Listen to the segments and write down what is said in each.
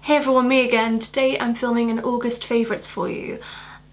Hey everyone, me again. Today I'm filming an August favourites for you.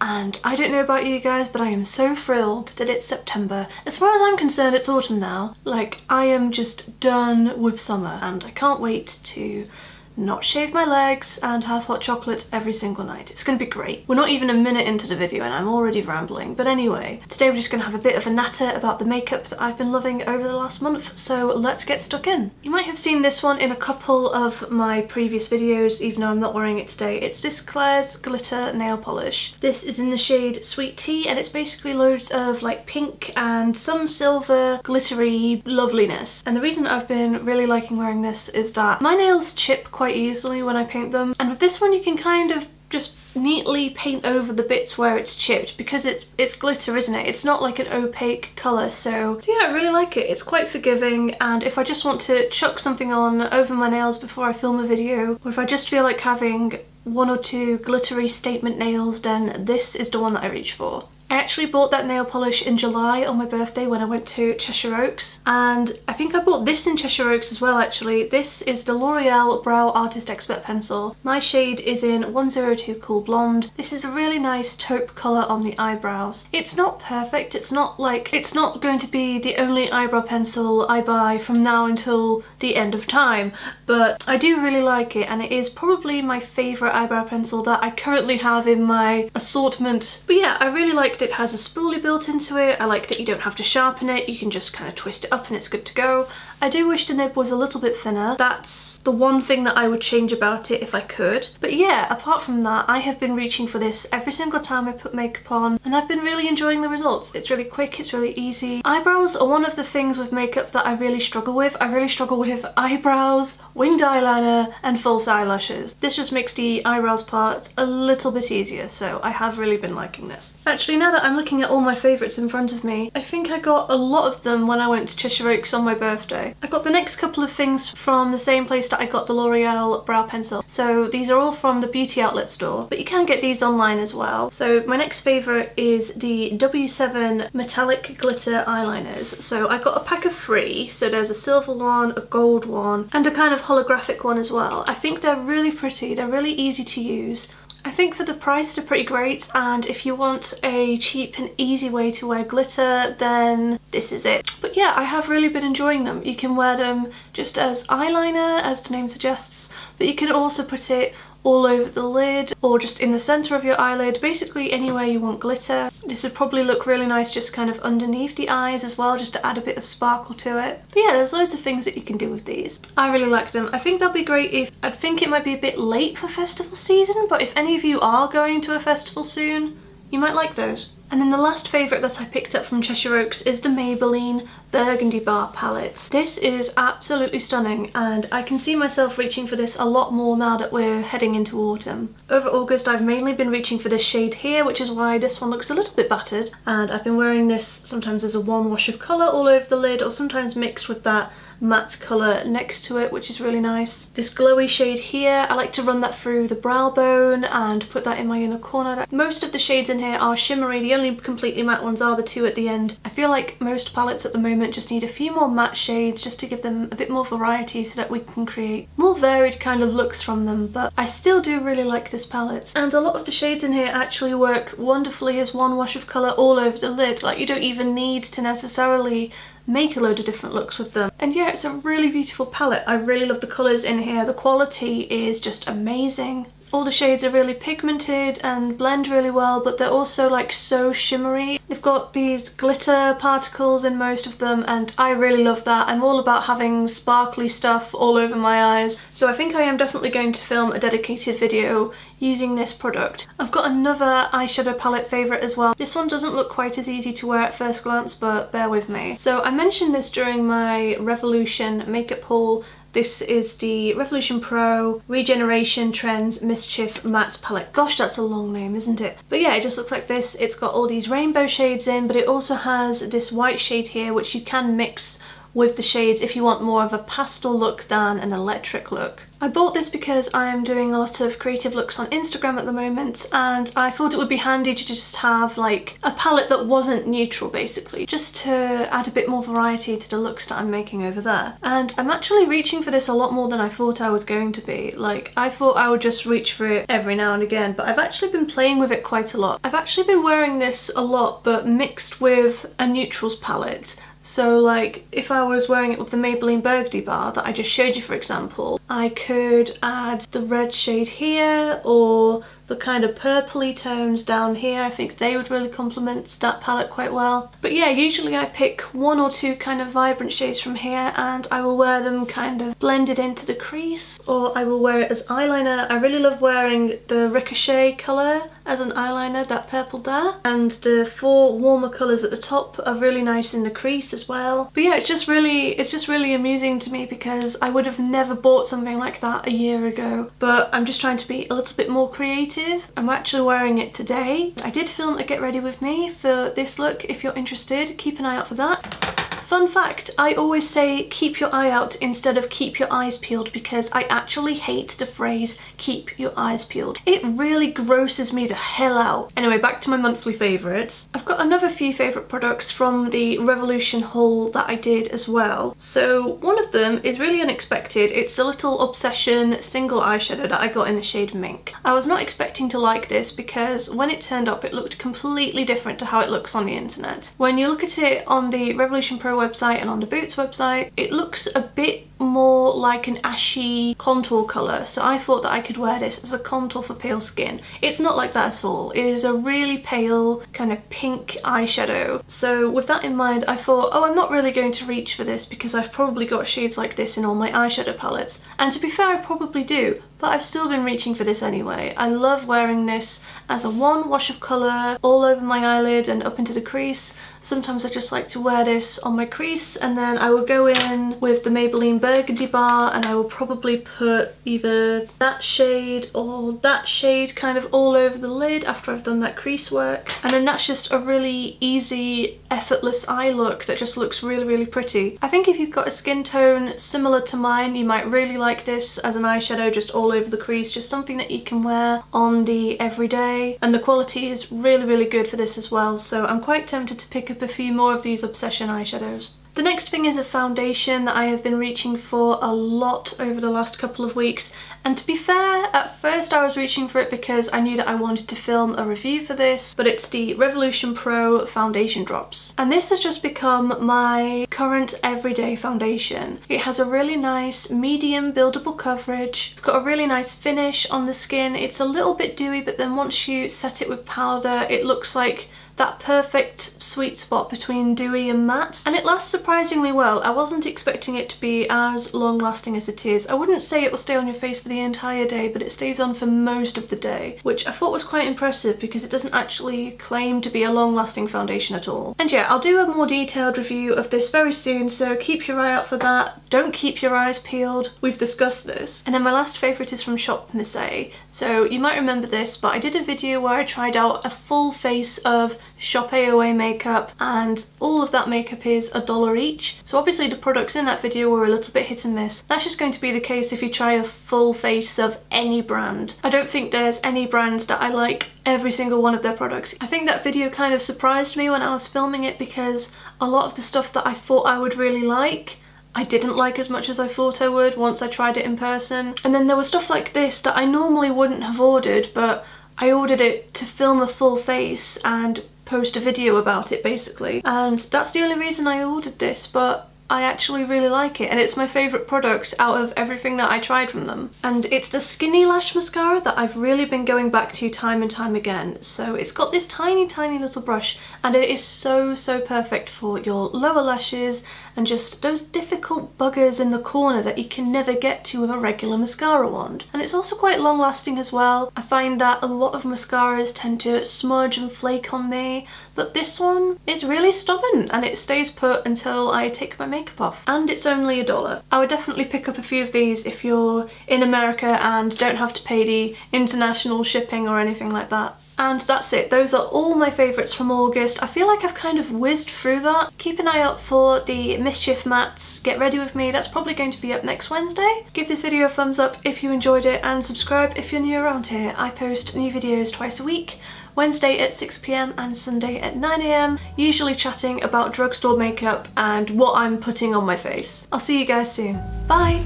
And I don't know about you guys, but I am so thrilled that it's September. As far as I'm concerned, it's autumn now. Like, I am just done with summer and I can't wait to not shave my legs and have hot chocolate every single night. It's gonna be great. We're not even a minute into the video and I'm already rambling. But anyway, today we're just gonna have a bit of a natter about the makeup that I've been loving over the last month, so let's get stuck in. You might have seen this one in a couple of my previous videos, even though I'm not wearing it today. It's this Claire's Glitter Nail Polish. This is in the shade Sweet Tea and it's basically loads of like pink and some silver glittery loveliness. And the reason that I've been really liking wearing this is that my nails chip quite easily when I paint them, and with this one you can kind of just neatly paint over the bits where it's chipped because it's glitter, isn't it? It's not like an opaque colour, so yeah, I really like it. It's quite forgiving, and if I just want to chuck something on over my nails before I film a video, or if I just feel like having one or two glittery statement nails, then this is the one that I reach for. I actually bought that nail polish in July on my birthday when I went to Cheshire Oaks, and I think I bought this in Cheshire Oaks as well actually. This is the L'Oreal Brow Artist Expert Pencil. My shade is in 102 Cool Blonde. This is a really nice taupe colour on the eyebrows. It's not perfect, it's not going to be the only eyebrow pencil I buy from now until the end of time, but I do really like it, and it is probably my favourite eyebrow pencil that I currently have in my assortment. But yeah, I really like it has a spoolie built into it. I like that you don't have to sharpen it, you can just kind of twist it up and it's good to go. I do wish the nib was a little bit thinner. That's the one thing that I would change about it if I could. But yeah, apart from that, I have been reaching for this every single time I put makeup on, and I've been really enjoying the results. It's really quick, it's really easy. Eyebrows are one of the things with makeup that I really struggle with. I really struggle with eyebrows, winged eyeliner, and false eyelashes. This just makes the eyebrows part a little bit easier, so I have really been liking this. Actually, now that I'm looking at all my favourites in front of me, I think I got a lot of them when I went to Cheshire Oaks on my birthday. I got the next couple of things from the same place that I got the L'Oreal brow pencil. So these are all from the Beauty Outlet store, but you can get these online as well. So my next favourite is the W7 Metallic Glitter Eyeliners. So I got a pack of 3, so there's a silver one, a gold one, and a kind of holographic one as well. I think they're really pretty, they're really easy to use. I think for the price they're pretty great, and if you want a cheap and easy way to wear glitter, then this is it. But yeah, I have really been enjoying them. You can wear them just as eyeliner, as the name suggests, but you can also put it all over the lid or just in the centre of your eyelid, basically anywhere you want glitter. This would probably look really nice just kind of underneath the eyes as well, just to add a bit of sparkle to it. But yeah, there's loads of things that you can do with these. I really like them. I think they'll be great if, I think it might be a bit late for festival season, but if any of you are going to a festival soon, you might like those. And then the last favourite that I picked up from Cheshire Oaks is the Maybelline Burgundy Bar palette. This is absolutely stunning, and I can see myself reaching for this a lot more now that we're heading into autumn. Over August I've mainly been reaching for this shade here, which is why this one looks a little bit battered, and I've been wearing this sometimes as a one wash of colour all over the lid, or sometimes mixed with that matte colour next to it, which is really nice. This glowy shade here, I like to run that through the brow bone and put that in my inner corner. Most of the shades in here are shimmery, the only completely matte ones are the 2 at the end. I feel like most palettes at the moment just need a few more matte shades just to give them a bit more variety so that we can create more varied kind of looks from them, but I still do really like this palette. And a lot of the shades in here actually work wonderfully as one wash of colour all over the lid. Like, you don't even need to necessarily make a load of different looks with them. And yeah, it's a really beautiful palette. I really love the colours in here. The quality is just amazing. All the shades are really pigmented and blend really well, but they're also like so shimmery. They've got these glitter particles in most of them, and I really love that. I'm all about having sparkly stuff all over my eyes. So I think I am definitely going to film a dedicated video using this product. I've got another eyeshadow palette favourite as well. This one doesn't look quite as easy to wear at first glance, but bear with me. So I mentioned this during my Revolution makeup haul. This is the Revolution Pro Regeneration Trends Mischief Matte Palette. Gosh, that's a long name, isn't it? But yeah, it just looks like this. It's got all these rainbow shades in, but it also has this white shade here, which you can mix with the shades if you want more of a pastel look than an electric look. I bought this because I am doing a lot of creative looks on Instagram at the moment, and I thought it would be handy to just have like a palette that wasn't neutral basically, just to add a bit more variety to the looks that I'm making over there. And I'm actually reaching for this a lot more than I thought I was going to be. Like, I thought I would just reach for it every now and again, but I've actually been playing with it quite a lot. I've actually been wearing this a lot, but mixed with a neutrals palette. So like if I was wearing it with the Maybelline Burgundy bar that I just showed you, for example, I could add the red shade here or the kind of purpley tones down here. I think they would really complement that palette quite well. But yeah, usually I pick one or two kind of vibrant shades from here and I will wear them kind of blended into the crease, or I will wear it as eyeliner. I really love wearing the Ricochet colour as an eyeliner, that purple there, and the 4 warmer colours at the top are really nice in the crease as well. But yeah, it's just really amusing to me because I would have never bought something like that a year ago, but I'm just trying to be a little bit more creative. I'm actually wearing it today. I did film a get ready with me for this look. If you're interested, keep an eye out for that. Fun fact, I always say keep your eye out instead of keep your eyes peeled because I actually hate the phrase keep your eyes peeled. It really grosses me the hell out. Anyway, back to my monthly favourites. I've got another few favourite products from the Revolution haul that I did as well. So one of them is really unexpected. It's a little Obsession single eyeshadow that I got in the shade Mink. I was not expecting to like this because when it turned up it looked completely different to how it looks on the internet. When you look at it on the Revolution Pro website and on the Boots website, it looks a bit more like an ashy contour colour, so I thought that I could wear this as a contour for pale skin. It's not like that at all. It is a really pale kind of pink eyeshadow. So with that in mind, I thought, oh, I'm not really going to reach for this because I've probably got shades like this in all my eyeshadow palettes. And to be fair, I probably do, but I've still been reaching for this anyway. I love wearing this as a one wash of colour all over my eyelid and up into the crease. Sometimes I just like to wear this on my crease, and then I will go in with the Maybelline Burgundy bar and I will probably put either that shade or that shade kind of all over the lid after I've done that crease work. And then that's just a really easy, effortless eye look that just looks really, really pretty. I think if you've got a skin tone similar to mine, you might really like this as an eyeshadow just all over the crease, just something that you can wear on the everyday. And the quality is really, really good for this as well, so I'm quite tempted to pick up a few more of these Obsession eyeshadows. The next thing is a foundation that I have been reaching for a lot over the last couple of weeks, and to be fair, at first I was reaching for it because I knew that I wanted to film a review for this, but it's the Revolution Pro Foundation Drops. And this has just become my current everyday foundation. It has a really nice medium buildable coverage, it's got a really nice finish on the skin, it's a little bit dewy, but then once you set it with powder, it looks like that perfect sweet spot between dewy and matte, and it lasts surprisingly well. I wasn't expecting it to be as long lasting as it is. I wouldn't say it will stay on your face for the entire day, but it stays on for most of the day, which I thought was quite impressive because it doesn't actually claim to be a long lasting foundation at all. And yeah, I'll do a more detailed review of this very soon, so keep your eye out for that. Don't keep your eyes peeled, we've discussed this. And then my last favourite is from Shop Missy. So you might remember this, but I did a video where I tried out a full face of Shop AOA makeup, and all of that makeup is $1 each. So obviously the products in that video were a little bit hit and miss. That's just going to be the case if you try a full face of any brand. I don't think there's any brand that I like every single one of their products. I think that video kind of surprised me when I was filming it because a lot of the stuff that I thought I would really like, I didn't like as much as I thought I would once I tried it in person. And then there was stuff like this that I normally wouldn't have ordered, but I ordered it to film a full face and post a video about it basically, and that's the only reason I ordered this, but I actually really like it and it's my favourite product out of everything that I tried from them. And it's the Skinny Lash Mascara that I've really been going back to time and time again. So it's got this tiny little brush and it is so perfect for your lower lashes and just those difficult buggers in the corner that you can never get to with a regular mascara wand. And it's also quite long lasting as well. I find that a lot of mascaras tend to smudge and flake on me, but this one is really stubborn and it stays put until I take my makeup off. And it's only $1. I would definitely pick up a few of these if you're in America and don't have to pay the international shipping or anything like that. And that's it. Those are all my favourites from August. I feel like I've kind of whizzed through that. Keep an eye out for the Mischief Mats Get Ready With Me. That's probably going to be up next Wednesday. Give this video a thumbs up if you enjoyed it and subscribe if you're new around here. I post new videos twice a week. Wednesday at 6 PM and Sunday at 9 AM, usually chatting about drugstore makeup and what I'm putting on my face. I'll see you guys soon. Bye!